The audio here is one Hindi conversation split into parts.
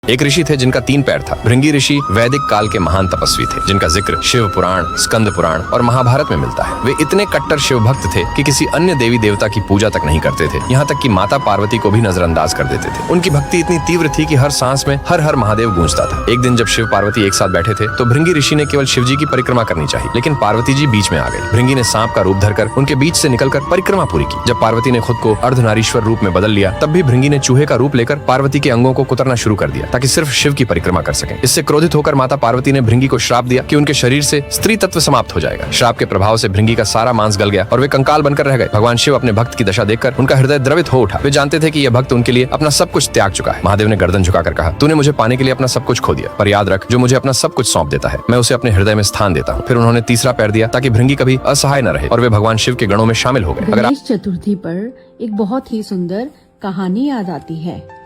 एक ऋषि थे जिनका 3 पैर था। भृंगी ऋषि वैदिक काल के महान तपस्वी थे जिनका जिक्र शिव पुराण, स्कंद पुराण और महाभारत में मिलता है। वे इतने कट्टर शिव भक्त थे कि किसी अन्य देवी देवता की पूजा तक नहीं करते थे, यहाँ तक कि माता पार्वती को भी नजरअंदाज कर देते थे। उनकी भक्ति इतनी तीव्र थी कि हर सांस में हर हर महादेव गूंजता था। एक दिन जब शिव पार्वती एक साथ बैठे थे तो भृंगी ऋषि ने केवल शिव जी की परिक्रमा करनी चाहिए, लेकिन पार्वती जी बीच में आ गई। भृंगी ने सांप का रूप धरकर उनके बीच से निकलकर परिक्रमा पूरी की। जब पार्वती ने खुद को अर्धनारीश्वर रूप में बदल लिया, तब भी भृंगी ने चूहे का रूप लेकर पार्वती के अंगों को कुतरना शुरू कर दिया ताकि सिर्फ शिव की परिक्रमा कर सकें। इससे क्रोधित होकर माता पार्वती ने भृंगी को श्राप दिया कि उनके शरीर से स्त्री तत्व समाप्त हो जाएगा। श्राप के प्रभाव से भृंगी का सारा मांस गल गया और वे कंकाल बनकर रह गए। भगवान शिव अपने भक्त की दशा देखकर उनका हृदय द्रवित हो उठा। वे जानते थे कि यह भक्त उनके लिए अपना सब कुछ त्याग चुका है। महादेव ने गर्दन झुकाकर कहा, तूने मुझे पाने के लिए अपना सब कुछ खो दिया, पर याद रख, जो मुझे अपना सब कुछ सौंप देता है मैं उसे अपने हृदय में स्थान देता हूँ। फिर उन्होंने तीसरा पैर दिया ताकि भृंगी कभी असहाय न रहे और वे भगवान शिव के गणों में शामिल हो गए। गणेश चतुर्थी पर एक बहुत ही सुंदर कहानी याद आती है।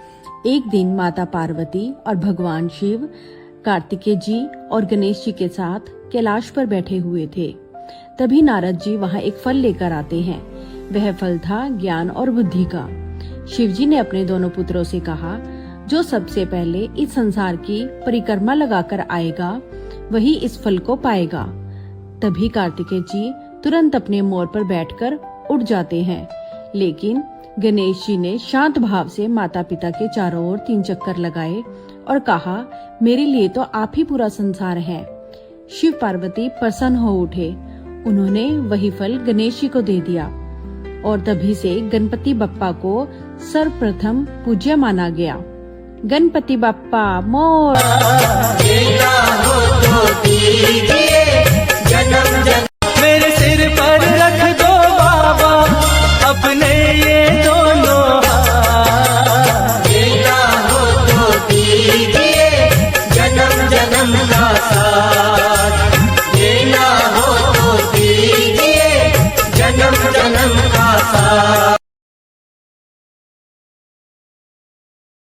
एक दिन माता पार्वती और भगवान शिव कार्तिकेय जी और गणेश जी के साथ कैलाश पर बैठे हुए थे। तभी नारद जी वहाँ एक फल लेकर आते हैं। वह फल था ज्ञान और बुद्धि का। शिव जी ने अपने दोनों पुत्रों से कहा, जो सबसे पहले इस संसार की परिक्रमा लगाकर आएगा वही इस फल को पाएगा। तभी कार्तिकेय जी तुरंत अपने मोर पर बैठकर उड़ जाते हैं, लेकिन गणेश जी ने शांत भाव से माता पिता के चारों ओर 3 चक्कर लगाए और कहा, मेरे लिए तो आप ही पूरा संसार है। शिव पार्वती प्रसन्न हो उठे। उन्होंने वही फल गणेश जी को दे दिया और तभी से गणपति बप्पा को सर्वप्रथम पूज्य माना गया। गणपति बप्पा मोर। मेरे सिर पर रख दो बाबा अपने ये दोनों हाथ। बेटा हो तो दीजिए जन्म जन्म का साथ। बेटा हो तो दीजिए जन्म जन्म का साथ।